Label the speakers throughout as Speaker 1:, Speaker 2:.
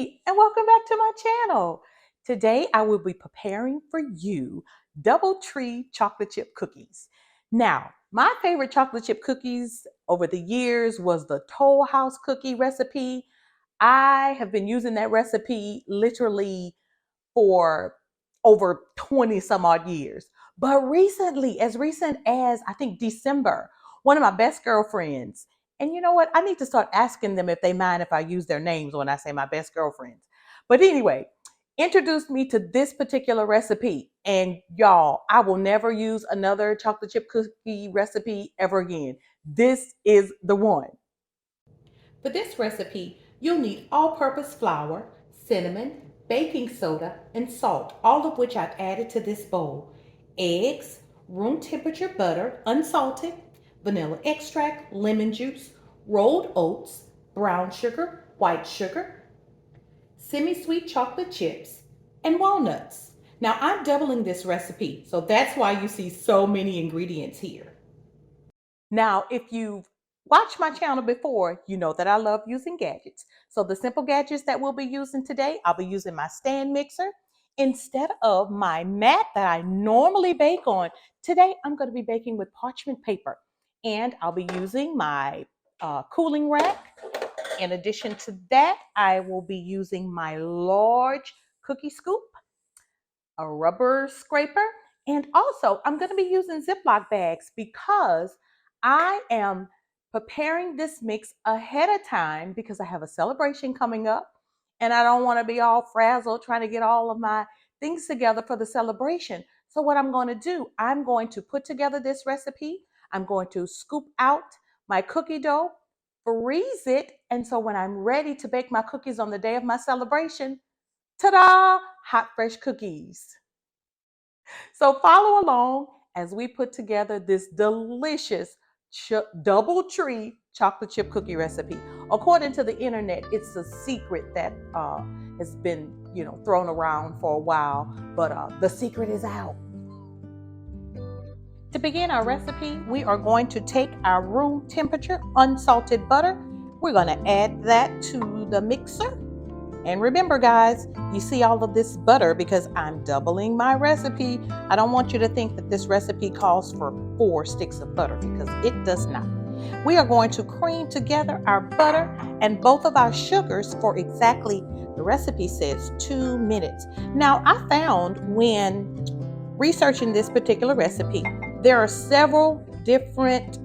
Speaker 1: Dee, and welcome back to my channel. Today I will be preparing for you DoubleTree chocolate chip cookies. Now, my favorite chocolate chip cookies over the years was the Toll House cookie recipe. I have been using that recipe literally for over 20 some odd years. But recently, as recent as I think December, one of my best girlfriends, and you know what? I need to start asking them if they mind if I use their names when I say my best girlfriends. But anyway, introduced me to this particular recipe. And y'all, I will never use another chocolate chip cookie recipe ever again. This is the one. For this recipe, you'll need all-purpose flour, cinnamon, baking soda, and salt, all of which I've added to this bowl. Eggs, room temperature butter, unsalted, vanilla extract, lemon juice, rolled oats, brown sugar, white sugar, semi-sweet chocolate chips, and walnuts. Now I'm doubling this recipe, so that's why you see so many ingredients here. Now, if you've watched my channel before, you know that I love using gadgets. So the simple gadgets that we'll be using today, I'll be using my stand mixer instead of my mat that I normally bake on. Today, I'm going to be baking with parchment paper, and I'll be using my cooling rack. In addition to that, I will be using my large cookie scoop, a rubber scraper, and also I'm going to be using Ziploc bags because I am preparing this mix ahead of time because I have a celebration coming up and I don't want to be all frazzled trying to get all of my things together for the celebration. So what I'm going to do, I'm going to put together this recipe. I'm going to scoop out my cookie dough, freeze it, and so when I'm ready to bake my cookies on the day of my celebration, ta-da, hot fresh cookies. So follow along as we put together this delicious DoubleTree chocolate chip cookie recipe. According to the internet, it's a secret that has been, thrown around for a while, but the secret is out. To begin our recipe, we are going to take our room temperature unsalted butter. We're going to add that to the mixer. And remember, guys, you see all of this butter because I'm doubling my recipe. I don't want you to think that this recipe calls for 4 sticks of butter because it does not. We are going to cream together our butter and both of our sugars for exactly, the recipe says, 2 minutes. Now, I found when researching this particular recipe, there are several different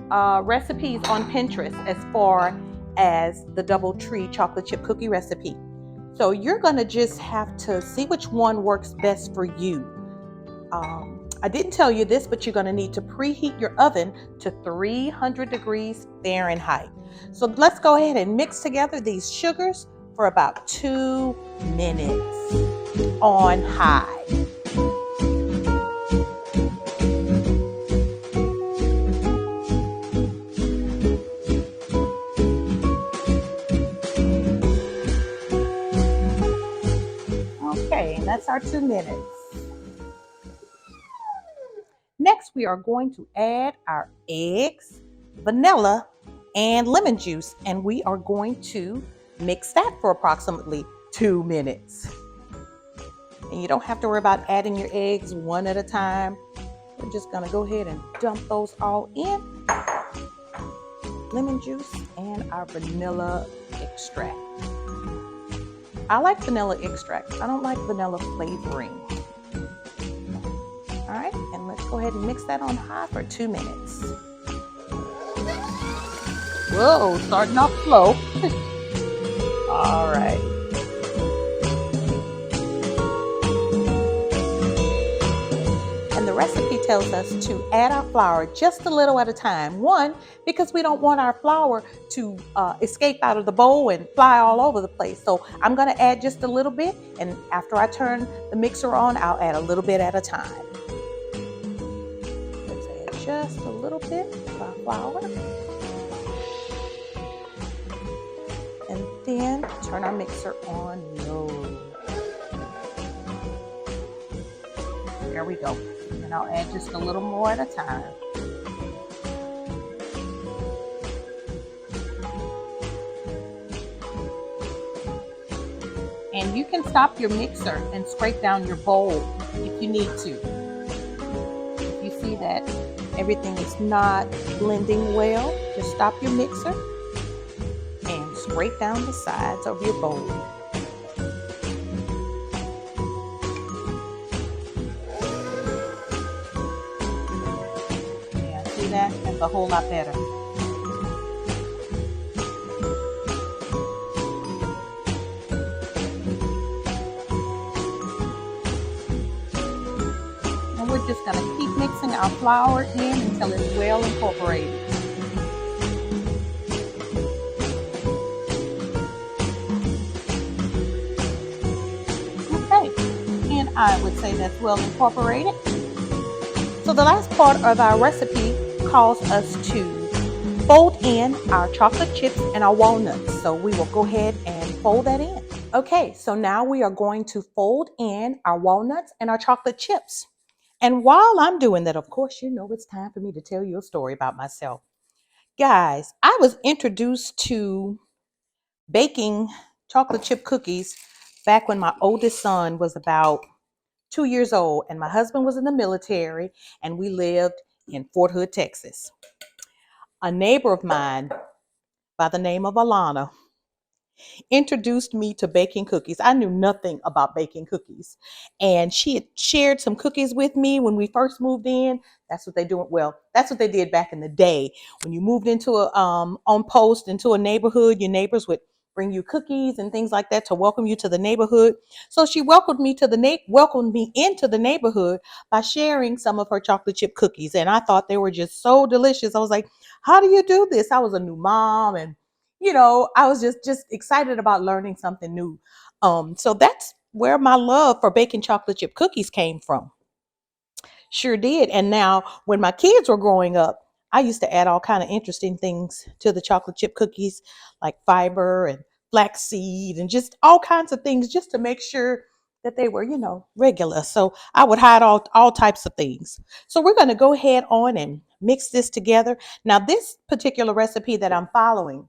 Speaker 1: recipes on Pinterest as far as the DoubleTree chocolate chip cookie recipe. So you're going to just have to see which one works best for you. I didn't tell you this, but you're going to need to preheat your oven to 300 degrees Fahrenheit. So let's go ahead and mix together these sugars for about 2 minutes on high. Okay, and that's our 2 minutes. Next, we are going to add our eggs, vanilla, and lemon juice, and we are going to mix that for approximately 2 minutes. And you don't have to worry about adding your eggs one at a time. We're just going to go ahead and dump those all in. Lemon juice and our vanilla extract. I like vanilla extract. I don't like vanilla flavoring. All right, and let's go ahead and mix that on high for 2 minutes. Whoa, starting off slow. All right. And the recipe tells us to add our flour just a little at a time. One, because we don't want our flour to escape out of the bowl and fly all over the place. So I'm going to add just a little bit, and after I turn the mixer on, I'll add a little bit at a time. Let's add just a little bit of our flour. And then turn our mixer on low. There we go. And I'll add just a little more at a time. And you can stop your mixer and scrape down your bowl if you need to. If you see that everything is not blending well, just stop your mixer and scrape down the sides of your bowl. Yeah, see that? That's a whole lot better. And we're just going to keep mixing our flour in until it's well incorporated. Okay, and I would say that's well incorporated. So the last part of our recipe calls us to fold in our chocolate chips and our walnuts. So we will go ahead and fold that in. Okay, so now we are going to fold in our walnuts and our chocolate chips. And while I'm doing that, of course, you know it's time for me to tell you a story about myself. Guys, I was introduced to baking chocolate chip cookies back when my oldest son was about 2 years old, and my husband was in the military, and we lived in Fort Hood, Texas. A neighbor of mine by the name of Alana introduced me to baking cookies. I knew nothing about baking cookies. And she had shared some cookies with me when we first moved in. That's what they do. Well, that's what they did back in the day. When you moved into on post into a neighborhood, your neighbors would bring you cookies and things like that to welcome you to the neighborhood. So she welcomed me into the neighborhood by sharing some of her chocolate chip cookies. And I thought they were just so delicious. I was like, how do you do this? I was a new mom, and I was just excited about learning something new. So that's where my love for baking chocolate chip cookies came from. Sure did. And now when my kids were growing up, I used to add all kind of interesting things to the chocolate chip cookies, like fiber and flaxseed and just all kinds of things just to make sure that they were, regular. So I would hide all types of things. So we're going to go ahead on and mix this together. Now, this particular recipe that I'm following,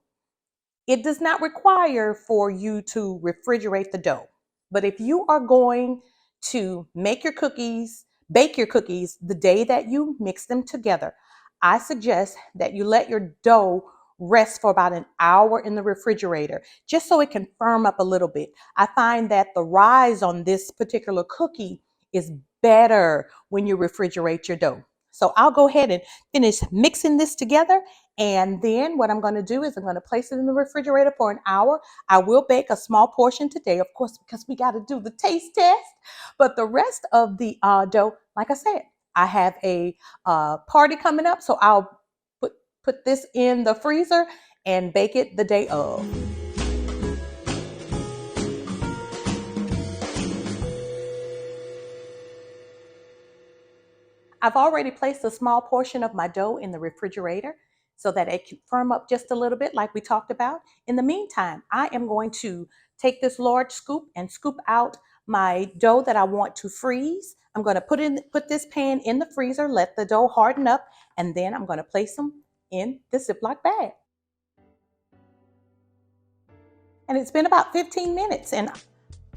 Speaker 1: it does not require for you to refrigerate the dough. But if you are going to bake your cookies the day that you mix them together, I suggest that you let your dough rest for about an hour in the refrigerator, just so it can firm up a little bit. I find that the rise on this particular cookie is better when you refrigerate your dough. So I'll go ahead and finish mixing this together, and then what I'm going to do is I'm going to place it in the refrigerator for an hour. I will bake a small portion today, of course, because we got to do the taste test. But the rest of the dough, like I said, I have a party coming up, so I'll put this in the freezer and bake it the day of. I've already placed a small portion of my dough in the refrigerator so that it can firm up just a little bit like we talked about. In the meantime, I am going to take this large scoop and scoop out my dough that I want to freeze. I'm going to put this pan in the freezer, let the dough harden up, and then I'm going to place them in the Ziploc bag. And it's been about 15 minutes, and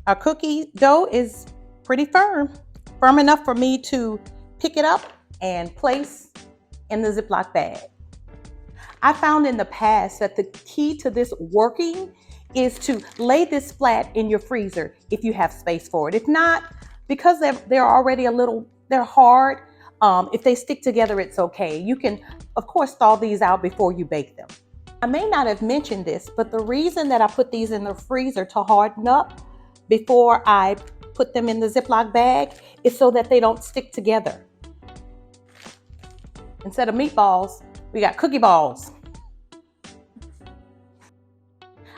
Speaker 1: our cookie dough is pretty firm enough for me to pick it up and place in the Ziploc bag. I found in the past that the key to this working is to lay this flat in your freezer if you have space for it. If not, because they're already they're hard, if they stick together, it's okay. You can, of course, thaw these out before you bake them. I may not have mentioned this, but the reason that I put these in the freezer to harden up before I put them in the Ziploc bag is so that they don't stick together. Instead of meatballs, we got cookie balls.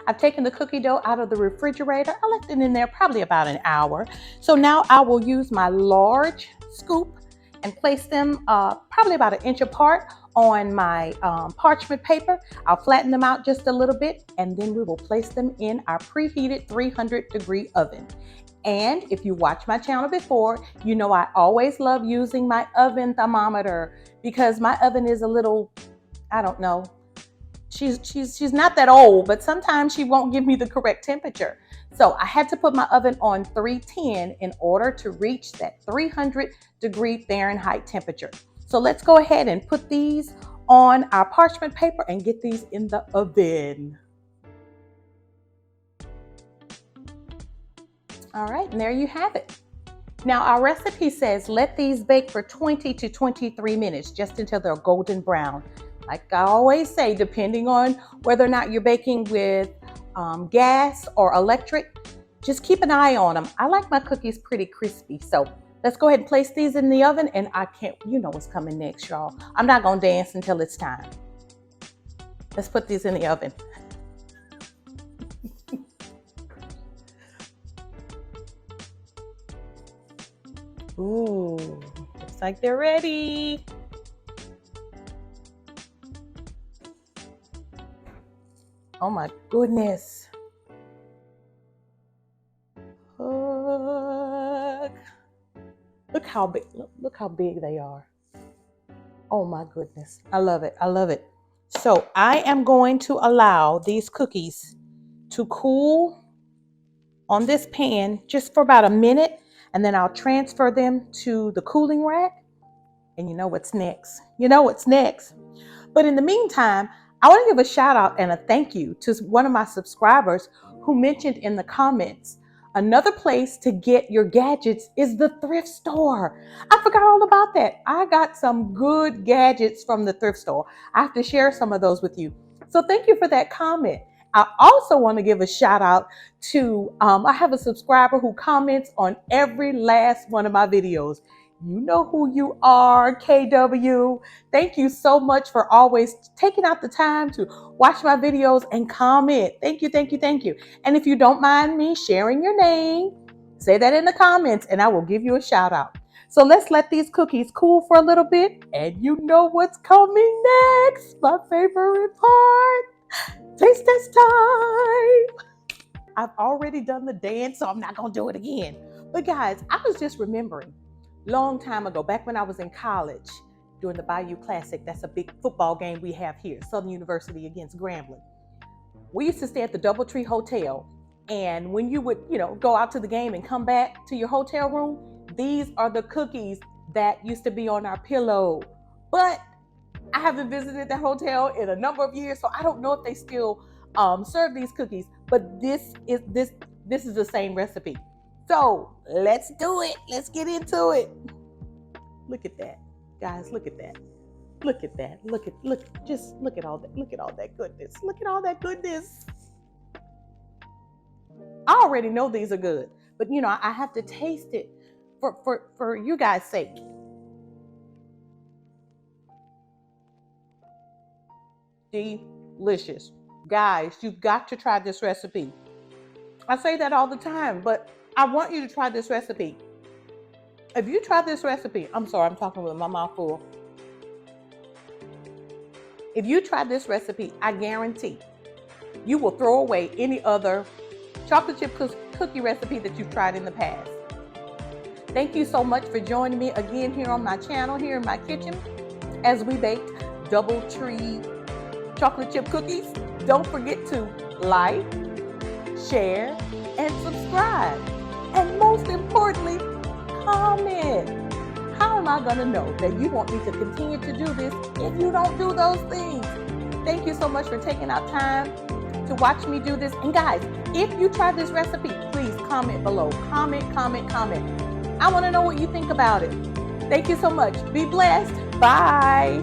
Speaker 1: I've taken the cookie dough out of the refrigerator. I left it in there probably about an hour. So now I will use my large scoop and place them probably about 1 inch apart on my parchment paper. I'll flatten them out just a little bit, and then we will place them in our preheated 300-degree oven. And if you watch my channel before, you know I always love using my oven thermometer because my oven is a little, I don't know, she's not that old, but sometimes she won't give me the correct temperature. So I had to put my oven on 310 in order to reach that 300-degree Fahrenheit temperature. So let's go ahead and put these on our parchment paper and get these in the oven. All right, and there you have it. Now our recipe says let these bake for 20 to 23 minutes, just until they're golden brown. Like I always say, depending on whether or not you're baking with gas or electric, just keep an eye on them. I like my cookies pretty crispy, so let's go ahead and place these in the oven, and you know what's coming next, y'all. I'm not gonna dance until it's time. Let's put these in the oven. Ooh, looks like they're ready. Oh my goodness. Look how big, look how big they are. Oh my goodness. I love it. I love it. So I am going to allow these cookies to cool on this pan just for about a minute, and then I'll transfer them to the cooling rack. And you know what's next. You know what's next. But in the meantime, I want to give a shout out and a thank you to one of my subscribers who mentioned in the comments, another place to get your gadgets is the thrift store. I forgot all about that. I got some good gadgets from the thrift store. I have to share some of those with you. So thank you for that comment. I also want to give a shout out to, I have a subscriber who comments on every last one of my videos. You know who you are, KW. Thank you so much for always taking out the time to watch my videos and comment. Thank you, thank you, thank you. And if you don't mind me sharing your name, say that in the comments and I will give you a shout out. So let's let these cookies cool for a little bit, and you know what's coming next. My favorite part. Taste test time. I've already done the dance, so I'm not gonna do it again. But guys, I was just remembering, long time ago, back when I was in college, during the Bayou Classic, that's a big football game we have here, Southern University against Grambling. We used to stay at the DoubleTree Hotel, and when you would, go out to the game and come back to your hotel room, these are the cookies that used to be on our pillow. But I haven't visited that hotel in a number of years, so I don't know if they still serve these cookies. But this is the same recipe. So let's do it. Let's get into it. Look at that, guys. Look at that. Look at that. Just look at all that. Look at all that goodness. Look at all that goodness. I already know these are good, but I have to taste it for you guys' sake. Delicious. Guys, you've got to try this recipe. I say that all the time, but I want you to try this recipe. If you try this recipe, I'm sorry, I'm talking with my mouth full. If you try this recipe, I guarantee you will throw away any other chocolate chip cookie recipe that you've tried in the past. Thank you so much for joining me again here on my channel, here in my kitchen, as we bake DoubleTree chocolate chip cookies. Don't forget to like, share, and subscribe. And most importantly, comment. How am I going to know that you want me to continue to do this if you don't do those things? Thank you so much for taking out time to watch me do this. And guys, if you try this recipe, please comment below. Comment. I want to know what you think about it. Thank you so much. Be blessed. Bye.